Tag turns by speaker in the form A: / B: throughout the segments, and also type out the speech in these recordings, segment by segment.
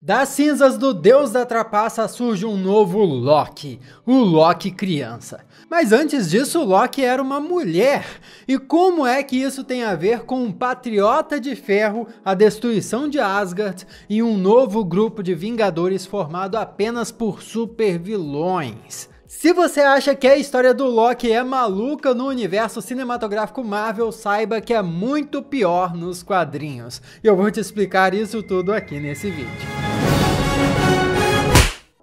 A: Das cinzas do deus da trapaça surge um novo Loki, o Loki criança. Mas antes disso, Loki era uma mulher. E como é que isso tem a ver com um patriota de ferro, a destruição de Asgard e um novo grupo de Vingadores formado apenas por super vilões? Se você acha que a história do Loki é maluca no universo cinematográfico Marvel, saiba que é muito pior nos quadrinhos. E eu vou te explicar isso tudo aqui nesse vídeo.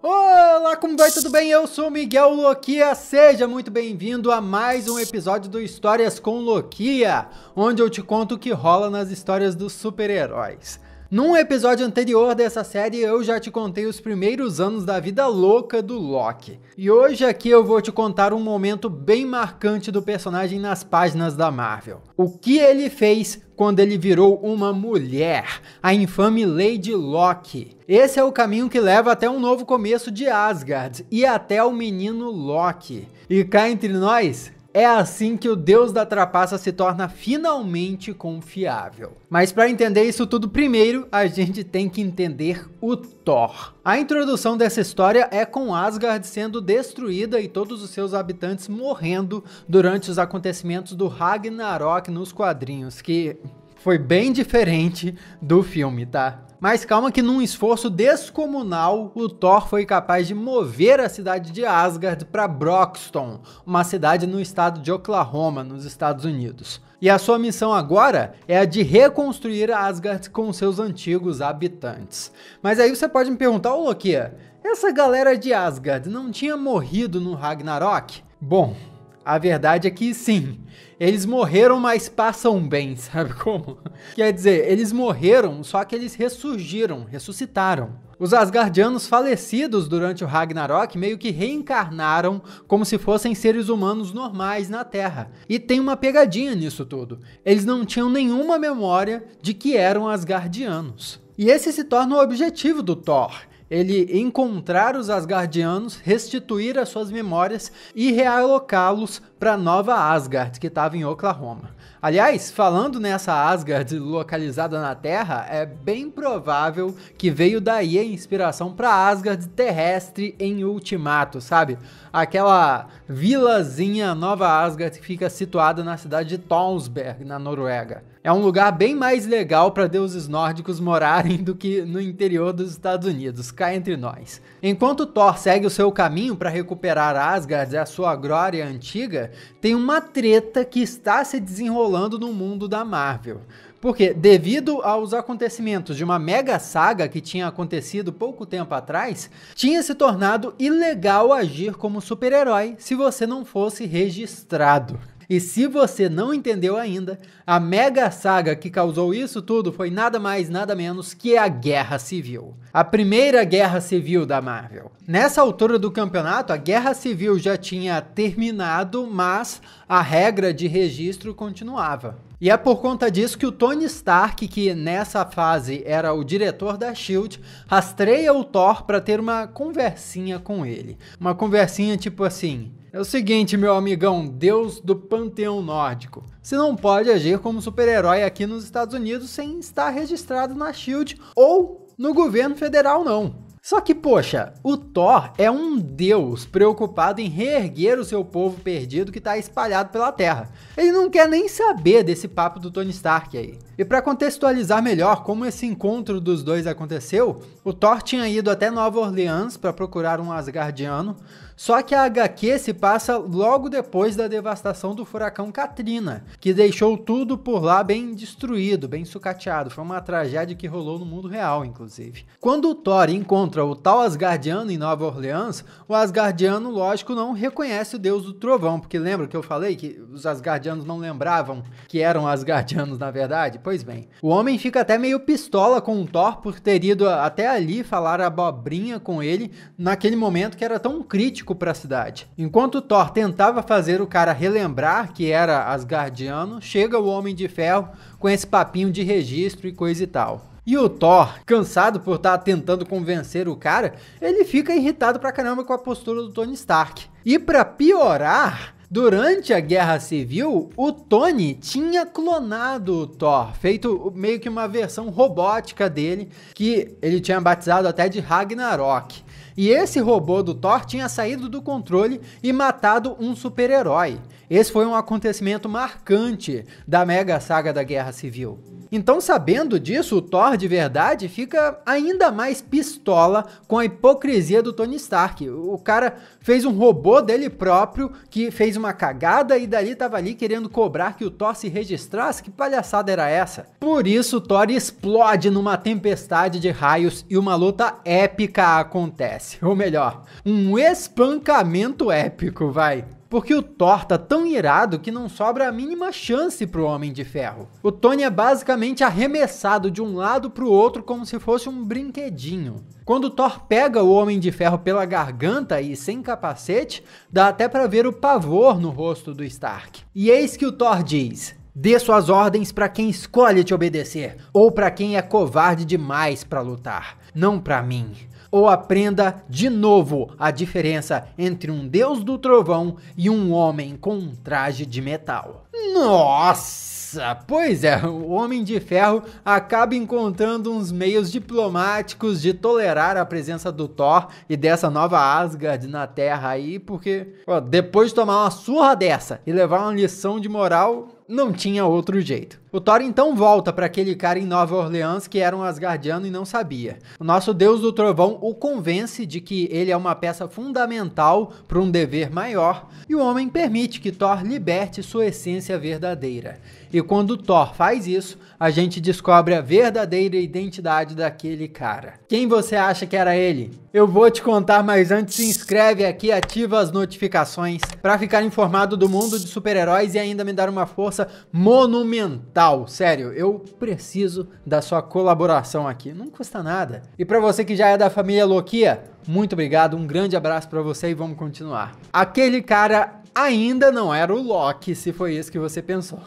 A: Olá, como vai? Tudo bem? Eu sou o Miguel Loquia, seja muito bem-vindo a mais um episódio do Histórias com Loquia, onde eu te conto o que rola nas histórias dos super-heróis. Num episódio anterior dessa série, eu já te contei os primeiros anos da vida louca do Loki. E hoje aqui eu vou te contar um momento bem marcante do personagem nas páginas da Marvel. O que ele fez quando ele virou uma mulher, a infame Lady Loki. Esse é o caminho que leva até um novo começo de Asgard e até o menino Loki. E cá entre nós, é assim que o deus da trapaça se torna finalmente confiável. Mas para entender isso tudo primeiro, a gente tem que entender o Thor. A introdução dessa história é com Asgard sendo destruída e todos os seus habitantes morrendo durante os acontecimentos do Ragnarok nos quadrinhos, que foi bem diferente do filme, tá? Mas calma que num esforço descomunal, o Thor foi capaz de mover a cidade de Asgard para Broxton, uma cidade no estado de Oklahoma, nos Estados Unidos. E a sua missão agora é a de reconstruir Asgard com seus antigos habitantes. Mas aí você pode me perguntar, ô Loquia, essa galera de Asgard não tinha morrido no Ragnarok? Bom, a verdade é que sim, eles morreram, mas passam bem, sabe como? Quer dizer, eles morreram, só que eles ressurgiram, ressuscitaram. Os Asgardianos falecidos durante o Ragnarok meio que reencarnaram como se fossem seres humanos normais na Terra. E tem uma pegadinha nisso tudo. Eles não tinham nenhuma memória de que eram Asgardianos. E esse se torna o objetivo do Thor. Ele encontrar os Asgardianos, restituir as suas memórias e realocá-los para Nova Asgard, que estava em Oklahoma. Aliás, falando nessa Asgard localizada na Terra, é bem provável que veio daí a inspiração para Asgard terrestre em Ultimato, sabe? Aquela vilazinha Nova Asgard que fica situada na cidade de Tonsberg, na Noruega. É um lugar bem mais legal para deuses nórdicos morarem do que no interior dos Estados Unidos, cá entre nós. Enquanto Thor segue o seu caminho para recuperar Asgard e a sua glória antiga, tem uma treta que está se desenrolando no mundo da Marvel. Porque, devido aos acontecimentos de uma mega saga que tinha acontecido pouco tempo atrás, tinha se tornado ilegal agir como super-herói se você não fosse registrado. E se você não entendeu ainda, a mega saga que causou isso tudo foi nada mais nada menos que a Guerra Civil. A primeira Guerra Civil da Marvel. Nessa altura do campeonato, a Guerra Civil já tinha terminado, mas a regra de registro continuava. E é por conta disso que o Tony Stark, que nessa fase era o diretor da SHIELD, rastreia o Thor para ter uma conversinha com ele. Uma conversinha tipo assim: é o seguinte, meu amigão, deus do panteão nórdico, você não pode agir como super-herói aqui nos Estados Unidos sem estar registrado na SHIELD ou no governo federal, não. Só que, poxa, o Thor é um deus preocupado em reerguer o seu povo perdido que está espalhado pela Terra. Ele não quer nem saber desse papo do Tony Stark aí. E para contextualizar melhor como esse encontro dos dois aconteceu, o Thor tinha ido até Nova Orleans para procurar um Asgardiano, só que a HQ se passa logo depois da devastação do furacão Katrina, que deixou tudo por lá bem destruído, bem sucateado. Foi uma tragédia que rolou no mundo real, inclusive. Quando o Thor encontra o tal Asgardiano em Nova Orleans, o Asgardiano, lógico, não reconhece o deus do trovão, porque lembra que eu falei que os Asgardianos não lembravam que eram Asgardianos na verdade? Pois bem, o homem fica até meio pistola com o Thor por ter ido até ali falar abobrinha com ele naquele momento que era tão crítico para a cidade. Enquanto o Thor tentava fazer o cara relembrar que era Asgardiano, chega o Homem de Ferro com esse papinho de registro e coisa e tal. E o Thor, cansado por estar tentando convencer o cara, ele fica irritado pra caramba com a postura do Tony Stark. E pra piorar, Durante a Guerra Civil, o Tony tinha clonado o Thor, feito meio que uma versão robótica dele, que ele tinha batizado até de Ragnarok. E esse robô do Thor tinha saído do controle e matado um super-herói. Esse foi um acontecimento marcante da mega saga da Guerra Civil. Então, sabendo disso, o Thor de verdade fica ainda mais pistola com a hipocrisia do Tony Stark. O cara fez um robô dele próprio que fez uma cagada e dali tava ali querendo cobrar que o Thor se registrasse. Que palhaçada era essa? Por isso, o Thor explode numa tempestade de raios e uma luta épica acontece. Ou melhor, um espancamento épico, vai. Porque o Thor tá tão irado que não sobra a mínima chance pro Homem de Ferro. O Tony é basicamente arremessado de um lado pro outro como se fosse um brinquedinho. Quando o Thor pega o Homem de Ferro pela garganta e sem capacete, dá até pra ver o pavor no rosto do Stark. E eis que o Thor diz: dê suas ordens para quem escolhe te obedecer, ou para quem é covarde demais para lutar, não para mim. Ou aprenda de novo a diferença entre um deus do trovão e um homem com um traje de metal. Nossa! Pois é, o Homem de Ferro acaba encontrando uns meios diplomáticos de tolerar a presença do Thor e dessa nova Asgard na Terra aí, porque depois de tomar uma surra dessa e levar uma lição de moral, não tinha outro jeito. O Thor então volta para aquele cara em Nova Orleans que era um asgardiano e não sabia. O nosso deus do trovão o convence de que ele é uma peça fundamental para um dever maior e o homem permite que Thor liberte sua essência verdadeira. E quando Thor faz isso, a gente descobre a verdadeira identidade daquele cara. Quem você acha que era ele? Eu vou te contar, mas antes se inscreve aqui, ativa as notificações para ficar informado do mundo de super-heróis e ainda me dar uma força monumental. Sério, eu preciso da sua colaboração aqui, não custa nada. E para você que já é da família Lokia, muito obrigado, um grande abraço para você e vamos continuar. Aquele cara ainda não era o Loki, se foi isso que você pensou.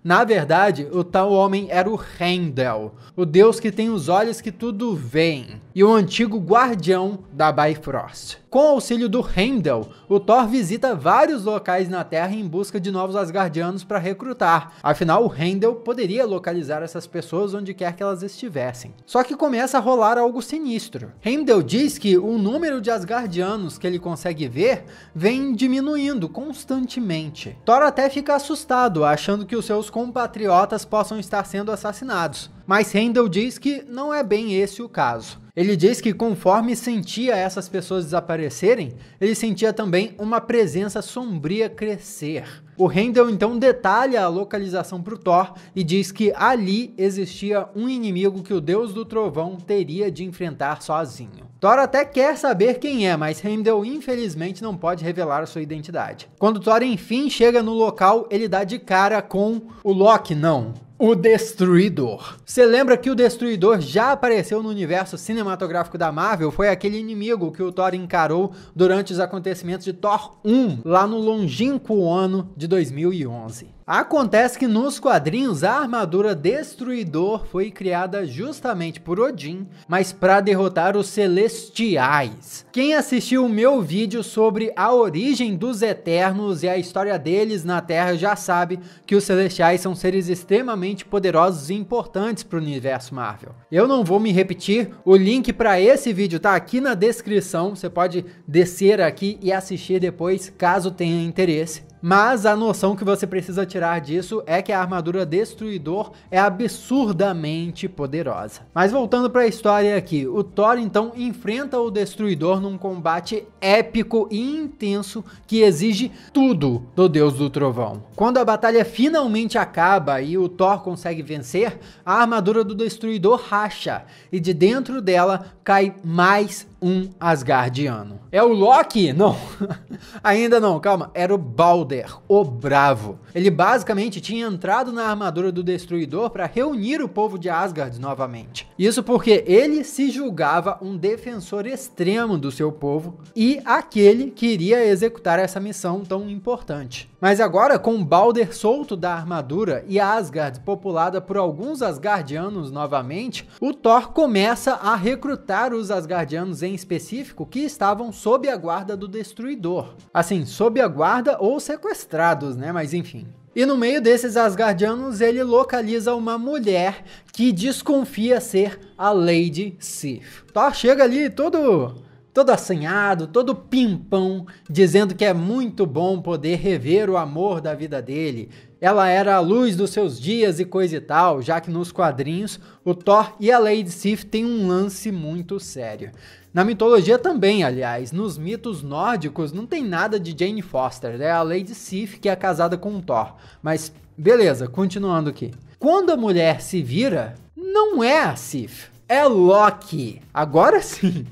A: Na verdade, o tal homem era o Heimdall, o deus que tem os olhos que tudo veem, e o antigo guardião da Bifrost. Com o auxílio do Heimdall, o Thor visita vários locais na Terra em busca de novos Asgardianos para recrutar. Afinal, o Heimdall poderia localizar essas pessoas onde quer que elas estivessem. Só que começa a rolar algo sinistro. Heimdall diz que o número de Asgardianos que ele consegue ver vem diminuindo constantemente. Thor até fica assustado, achando que os seus compatriotas possam estar sendo assassinados. Mas Heimdall diz que não é bem esse o caso. Ele diz que conforme sentia essas pessoas desaparecerem, ele sentia também uma presença sombria crescer. O Heimdall então detalha a localização para o Thor e diz que ali existia um inimigo que o deus do trovão teria de enfrentar sozinho. Thor até quer saber quem é, mas Heimdall infelizmente não pode revelar sua identidade. Quando Thor enfim chega no local, ele dá de cara com o Loki, não, o Destruidor. Você lembra que o Destruidor já apareceu no universo cinematográfico da Marvel? Foi aquele inimigo que o Thor encarou durante os acontecimentos de Thor 1, lá no longínquo ano de 2011. Acontece que nos quadrinhos a armadura Destruidor foi criada justamente por Odin, mas para derrotar os Celestiais. Quem assistiu o meu vídeo sobre a origem dos Eternos e a história deles na Terra já sabe que os Celestiais são seres extremamente poderosos e importantes para o universo Marvel. Eu não vou me repetir, o link para esse vídeo tá aqui na descrição, você pode descer aqui e assistir depois caso tenha interesse. Mas a noção que você precisa tirar disso é que a armadura Destruidor é absurdamente poderosa. Mas voltando para a história aqui, o Thor então enfrenta o Destruidor num combate épico e intenso que exige tudo do Deus do Trovão. Quando a batalha finalmente acaba e o Thor consegue vencer, a armadura do Destruidor racha e de dentro dela cai mais um Asgardiano. É o Loki? Não, ainda não, calma, era o Balder, o Bravo. Ele basicamente tinha entrado na armadura do Destruidor para reunir o povo de Asgard novamente. Isso porque ele se julgava um defensor extremo do seu povo e aquele que iria executar essa missão tão importante. Mas agora, com Balder solto da armadura e Asgard populada por alguns Asgardianos novamente, o Thor começa a recrutar os Asgardianos em em específico que estavam sob a guarda do Destruidor. Assim, sob a guarda ou sequestrados, né? Mas enfim. E no meio desses Asgardianos, ele localiza uma mulher que desconfia ser a Lady Sif. Thor chega ali todo assanhado, todo pimpão, dizendo que é muito bom poder rever o amor da vida dele. Ela era a luz dos seus dias e coisa e tal, já que nos quadrinhos o Thor e a Lady Sif têm um lance muito sério. Na mitologia também, aliás, nos mitos nórdicos não tem nada de Jane Foster, é a Lady Sif que é casada com o Thor. Mas beleza, continuando aqui. Quando a mulher se vira, não é a Sif, é Loki. Agora sim,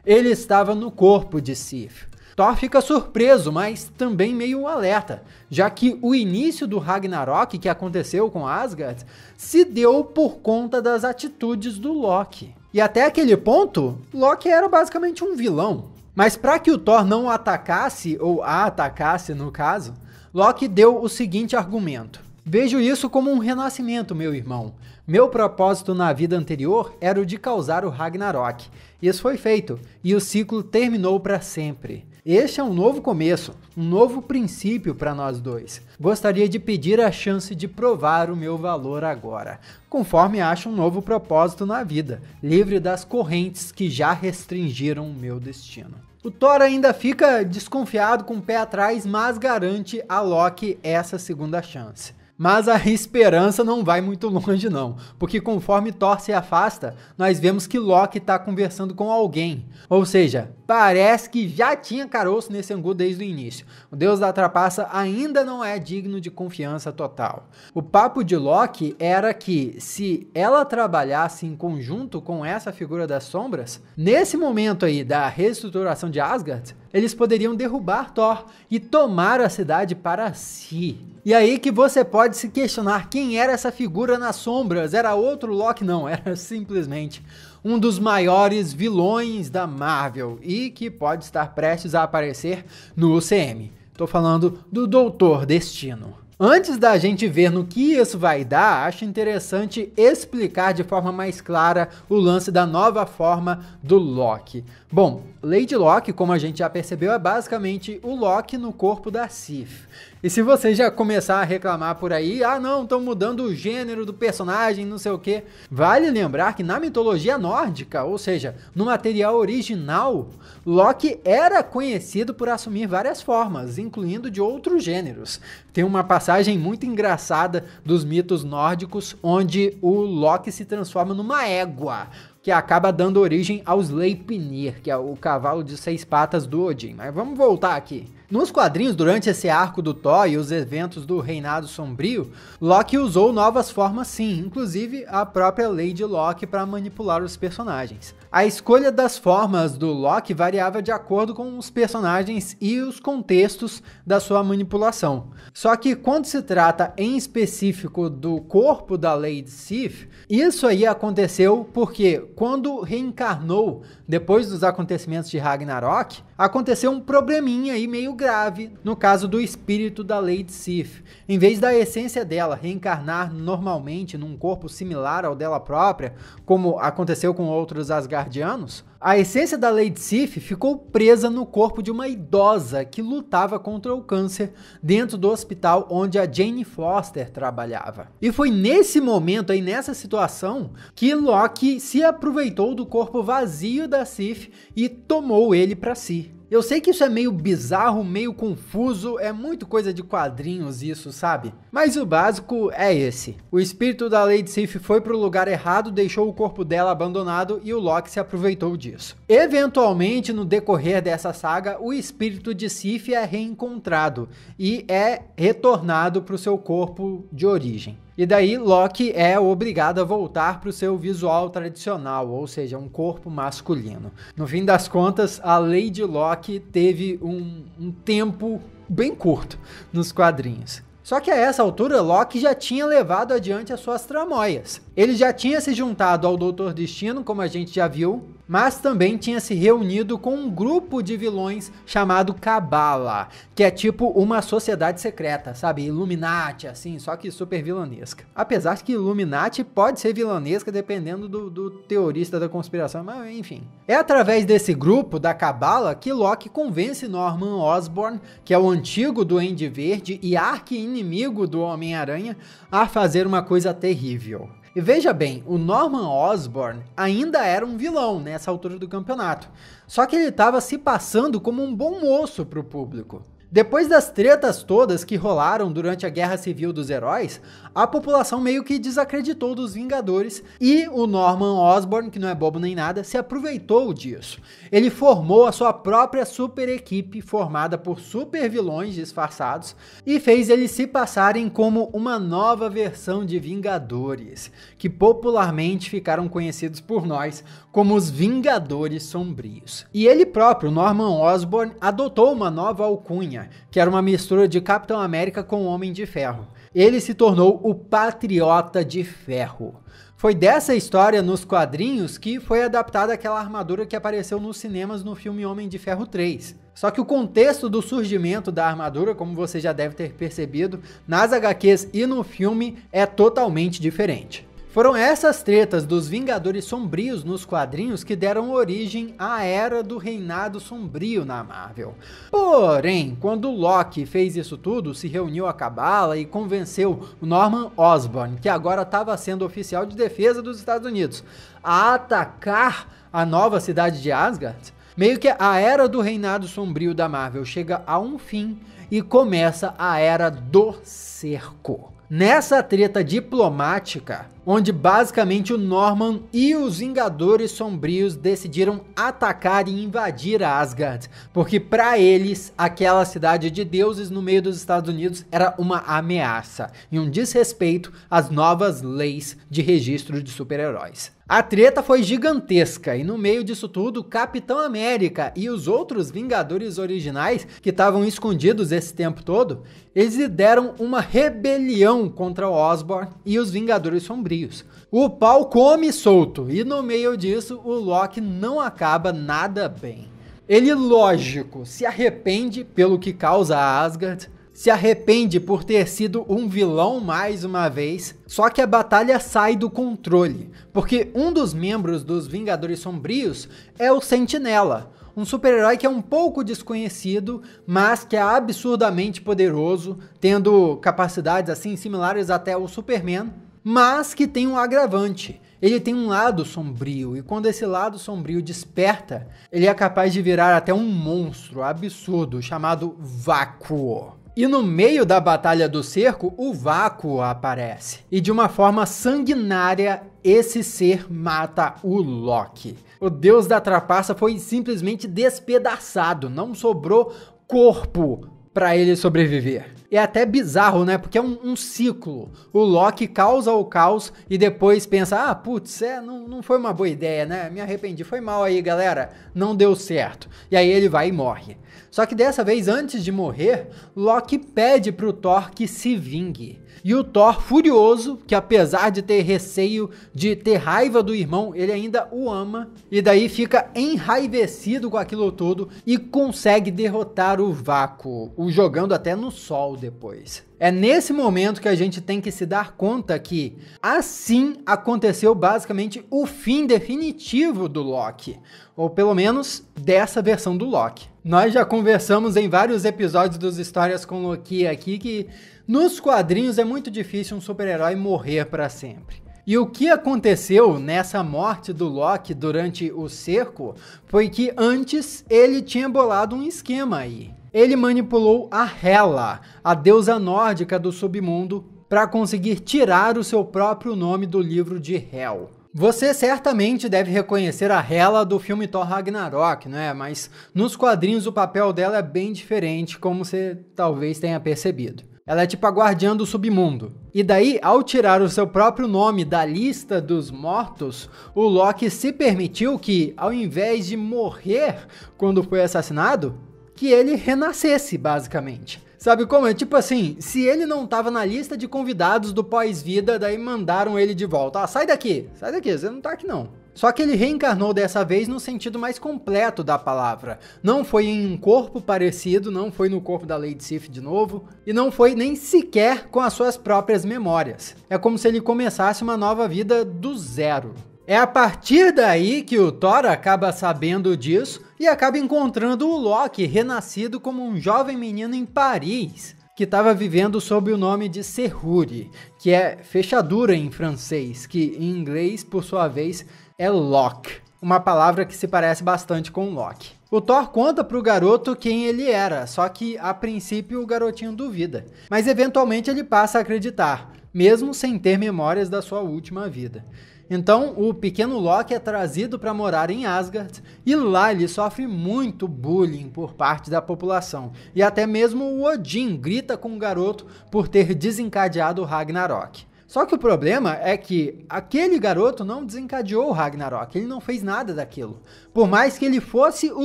A: ele estava no corpo de Sif. Thor fica surpreso, mas também meio alerta, já que o início do Ragnarok que aconteceu com Asgard se deu por conta das atitudes do Loki. E até aquele ponto, Loki era basicamente um vilão. Mas para que o Thor não o atacasse, ou a atacasse no caso, Loki deu o seguinte argumento: vejo isso como um renascimento, meu irmão. Meu propósito na vida anterior era o de causar o Ragnarok. Isso foi feito, e o ciclo terminou para sempre. Este é um novo começo, um novo princípio para nós dois. Gostaria de pedir a chance de provar o meu valor agora, conforme acho um novo propósito na vida, livre das correntes que já restringiram o meu destino. O Thor ainda fica desconfiado com o pé atrás, mas garante a Loki essa segunda chance. Mas a esperança não vai muito longe não, porque conforme Thor se afasta, nós vemos que Loki está conversando com alguém. Ou seja, parece que já tinha caroço nesse angu desde o início. O deus da trapaça ainda não é digno de confiança total. O papo de Loki era que se ela trabalhasse em conjunto com essa figura das sombras, nesse momento aí da reestruturação de Asgard, eles poderiam derrubar Thor e tomar a cidade para si. E aí que você pode se questionar quem era essa figura nas sombras. Era outro Loki? Não, era simplesmente um dos maiores vilões da Marvel e que pode estar prestes a aparecer no UCM. Tô falando do Doutor Destino. Antes da gente ver no que isso vai dar, acho interessante explicar de forma mais clara o lance da nova forma do Loki. Bom, Lady Loki, como a gente já percebeu, é basicamente o Loki no corpo da Sif. E se você já começar a reclamar por aí, ah não, estão mudando o gênero do personagem, não sei o que, vale lembrar que na mitologia nórdica, ou seja, no material original, Loki era conhecido por assumir várias formas, incluindo de outros gêneros. Tem uma passagem muito engraçada dos mitos nórdicos, onde o Loki se transforma numa égua, que acaba dando origem ao Sleipnir, que é o cavalo de 6 patas do Odin. Mas vamos voltar aqui. Nos quadrinhos, durante esse arco do Thor e os eventos do Reinado Sombrio, Loki usou novas formas sim, inclusive a própria Lady Loki para manipular os personagens. A escolha das formas do Loki variava de acordo com os personagens e os contextos da sua manipulação. Só que quando se trata em específico do corpo da Lady Sif, isso aí aconteceu porque quando reencarnou depois dos acontecimentos de Ragnarok, aconteceu um probleminha aí meio grave no caso do espírito da Lady Sif. Em vez da essência dela reencarnar normalmente num corpo similar ao dela própria, como aconteceu com outros Asgardianos, a essência da Lady Sif ficou presa no corpo de uma idosa que lutava contra o câncer dentro do hospital onde a Jane Foster trabalhava. E foi nesse momento aí, nessa situação, que Loki se aproveitou do corpo vazio da Sif e tomou ele para si. Eu sei que isso é meio bizarro, meio confuso, é muito coisa de quadrinhos isso, sabe? Mas o básico é esse. O espírito da Lady Sif foi pro lugar errado, deixou o corpo dela abandonado e o Loki se aproveitou disso. Eventualmente, no decorrer dessa saga, o espírito de Sif é reencontrado e é retornado pro seu corpo de origem. E daí Loki é obrigado a voltar para o seu visual tradicional, ou seja, um corpo masculino. No fim das contas, a Lady Loki teve um tempo bem curto nos quadrinhos. Só que a essa altura, Loki já tinha levado adiante as suas tramóias. Ele já tinha se juntado ao Doutor Destino, como a gente já viu, mas também tinha se reunido com um grupo de vilões chamado Cabala, que é tipo uma sociedade secreta, sabe? Illuminati, assim, só que super vilanesca. Apesar de que Illuminati pode ser vilanesca dependendo do teorista da conspiração, mas enfim. É através desse grupo da Cabala que Loki convence Norman Osborn, que é o antigo Duende Verde e arqui-inimigo do Homem-Aranha, a fazer uma coisa terrível. E veja bem, o Norman Osborn ainda era um vilão nessa altura do campeonato, só que ele estava se passando como um bom moço para o público. Depois das tretas todas que rolaram durante a Guerra Civil dos Heróis, a população meio que desacreditou dos Vingadores e o Norman Osborn, que não é bobo nem nada, se aproveitou disso. Ele formou a sua própria super equipe formada por super vilões disfarçados e fez eles se passarem como uma nova versão de Vingadores, que popularmente ficaram conhecidos por nós como os Vingadores Sombrios. E ele próprio, Norman Osborn, adotou uma nova alcunha, que era uma mistura de Capitão América com Homem de Ferro. Ele se tornou o Patriota de Ferro. Foi dessa história nos quadrinhos que foi adaptada aquela armadura que apareceu nos cinemas no filme Homem de Ferro 3. Só que o contexto do surgimento da armadura, como você já deve ter percebido, nas HQs e no filme é totalmente diferente. Foram essas tretas dos Vingadores Sombrios nos quadrinhos que deram origem à Era do Reinado Sombrio na Marvel. Porém, quando Loki fez isso tudo, se reuniu a Cabala e convenceu o Norman Osborn, que agora estava sendo oficial de defesa dos Estados Unidos, a atacar a nova cidade de Asgard, meio que a Era do Reinado Sombrio da Marvel chega a um fim e começa a Era do Cerco. Nessa treta diplomática, onde basicamente o Norman e os Vingadores Sombrios decidiram atacar e invadir a Asgard, porque para eles aquela cidade de deuses no meio dos Estados Unidos era uma ameaça e um desrespeito às novas leis de registro de super-heróis. A treta foi gigantesca e no meio disso tudo, Capitão América e os outros Vingadores originais que estavam escondidos esse tempo todo, eles lideram uma rebelião contra o Osborn e os Vingadores Sombrios. O pau come solto e no meio disso o Loki não acaba nada bem. Ele, lógico, se arrepende pelo que causa a Asgard, se arrepende por ter sido um vilão mais uma vez, só que a batalha sai do controle, porque um dos membros dos Vingadores Sombrios é o Sentinela, um super-herói que é um pouco desconhecido, mas que é absurdamente poderoso, tendo capacidades assim similares até ao Superman, mas que tem um agravante. Ele tem um lado sombrio, e quando esse lado sombrio desperta, ele é capaz de virar até um monstro absurdo chamado Vácuo. E no meio da Batalha do Cerco, o Vácuo aparece. E de uma forma sanguinária, esse ser mata o Loki. O deus da trapaça foi simplesmente despedaçado, não sobrou corpo para ele sobreviver. É até bizarro, né? Porque é um ciclo. O Loki causa o caos e depois pensa, putz, não foi uma boa ideia, né? Me arrependi, foi mal aí, galera. Não deu certo. E aí ele vai e morre. Só que dessa vez, antes de morrer, Loki pede pro Thor que se vingue. E o Thor, furioso, que apesar de ter receio, de ter raiva do irmão, ele ainda o ama. E daí fica enraivecido com aquilo tudo e consegue derrotar o Vácuo, o jogando até no sol depois. É nesse momento que a gente tem que se dar conta que assim aconteceu basicamente o fim definitivo do Loki, ou pelo menos dessa versão do Loki. Nós já conversamos em vários episódios dos Histórias com Loki aqui que nos quadrinhos é muito difícil um super-herói morrer para sempre. E o que aconteceu nessa morte do Loki durante o cerco foi que antes ele tinha bolado um esquema aí. Ele manipulou a Hela, a deusa nórdica do submundo, para conseguir tirar o seu próprio nome do livro de Hel. Você certamente deve reconhecer a Hela do filme Thor Ragnarok, né? Mas nos quadrinhos o papel dela é bem diferente, como você talvez tenha percebido. Ela é tipo a guardiã do submundo. E daí, ao tirar o seu próprio nome da lista dos mortos, o Loki se permitiu que, ao invés de morrer quando foi assassinado, que ele renascesse, basicamente. Sabe como? É tipo assim, se ele não tava na lista de convidados do pós-vida, daí mandaram ele de volta. Sai daqui, você não tá aqui não. Só que ele reencarnou dessa vez no sentido mais completo da palavra. Não foi em um corpo parecido, não foi no corpo da Lady Sif de novo, e não foi nem sequer com as suas próprias memórias. É como se ele começasse uma nova vida do zero. É a partir daí que o Thor acaba sabendo disso e acaba encontrando o Loki renascido como um jovem menino em Paris, que estava vivendo sob o nome de Serrure, que é fechadura em francês, que em inglês, por sua vez, é lock, uma palavra que se parece bastante com Loki. O Thor conta pro garoto quem ele era, só que a princípio o garotinho duvida, mas eventualmente ele passa a acreditar, mesmo sem ter memórias da sua última vida. Então, o pequeno Loki é trazido para morar em Asgard e lá ele sofre muito bullying por parte da população. E até mesmo o Odin grita com o garoto por ter desencadeado o Ragnarok. Só que o problema é que aquele garoto não desencadeou o Ragnarok, ele não fez nada daquilo. Por mais que ele fosse o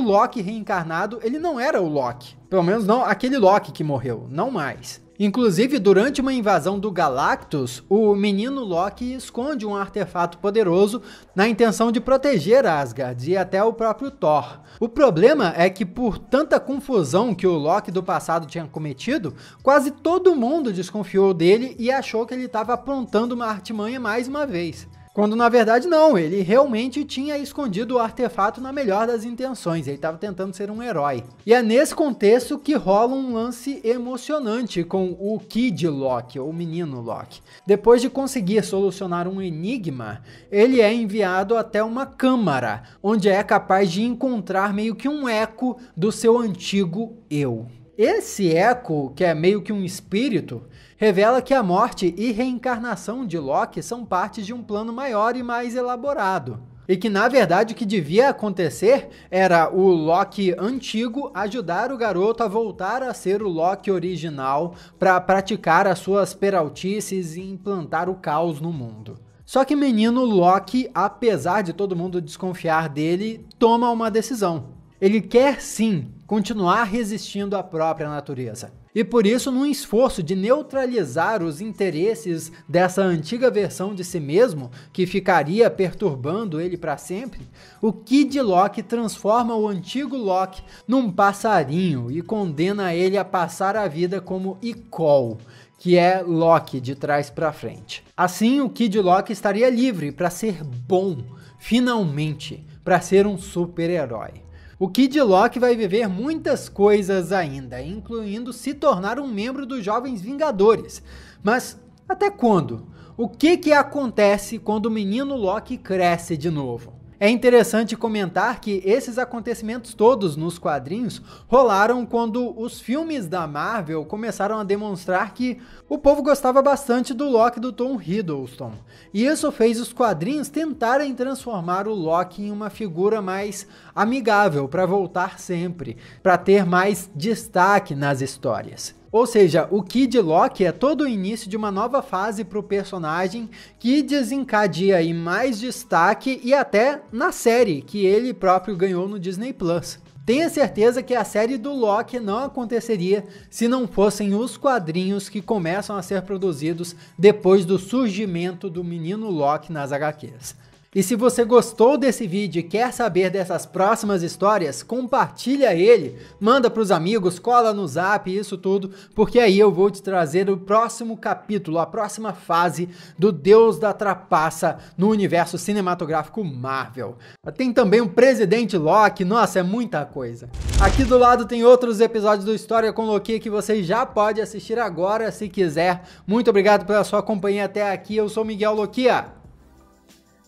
A: Loki reencarnado, ele não era o Loki. Pelo menos não aquele Loki que morreu, não mais. Inclusive, durante uma invasão do Galactus, o menino Loki esconde um artefato poderoso na intenção de proteger Asgard e até o próprio Thor. O problema é que por tanta confusão que o Loki do passado tinha cometido, quase todo mundo desconfiou dele e achou que ele estava aprontando uma artimanha mais uma vez. Quando na verdade não, ele realmente tinha escondido o artefato na melhor das intenções, ele estava tentando ser um herói. E é nesse contexto que rola um lance emocionante com o Kid Loki, ou menino Loki. Depois de conseguir solucionar um enigma, ele é enviado até uma câmara, onde é capaz de encontrar meio que um eco do seu antigo eu. Esse eco, que é meio que um espírito, revela que a morte e reencarnação de Loki são partes de um plano maior e mais elaborado. E que, na verdade, o que devia acontecer era o Loki antigo ajudar o garoto a voltar a ser o Loki original para praticar as suas peraltices e implantar o caos no mundo. Só que menino Loki, apesar de todo mundo desconfiar dele, toma uma decisão. Ele quer sim continuar resistindo à própria natureza. E por isso, num esforço de neutralizar os interesses dessa antiga versão de si mesmo, que ficaria perturbando ele para sempre, o Kid Loki transforma o antigo Loki num passarinho e condena ele a passar a vida como Ikol, que é Loki de trás para frente. Assim, o Kid Loki estaria livre para ser bom, finalmente, para ser um super-herói. O Kid Loki vai viver muitas coisas ainda, incluindo se tornar um membro dos Jovens Vingadores. Mas até quando? O que acontece quando o menino Loki cresce de novo? É interessante comentar que esses acontecimentos todos nos quadrinhos rolaram quando os filmes da Marvel começaram a demonstrar que o povo gostava bastante do Loki do Tom Hiddleston. E isso fez os quadrinhos tentarem transformar o Loki em uma figura mais amigável para voltar sempre, para ter mais destaque nas histórias. Ou seja, o Kid Loki é todo o início de uma nova fase para o personagem que desencadeia aí mais destaque e até na série que ele próprio ganhou no Disney Plus. Tenha certeza que a série do Loki não aconteceria se não fossem os quadrinhos que começam a ser produzidos depois do surgimento do menino Loki nas HQs. E se você gostou desse vídeo e quer saber dessas próximas histórias, compartilha ele, manda para os amigos, cola no zap, isso tudo, porque aí eu vou te trazer o próximo capítulo, a próxima fase do Deus da Trapaça no universo cinematográfico Marvel. Tem também o Presidente Loki, nossa, é muita coisa. Aqui do lado tem outros episódios do História com Loki que você já pode assistir agora se quiser. Muito obrigado pela sua companhia até aqui, eu sou Miguel Lokia.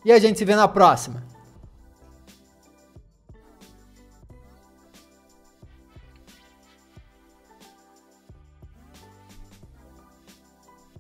A: E a gente se vê na próxima.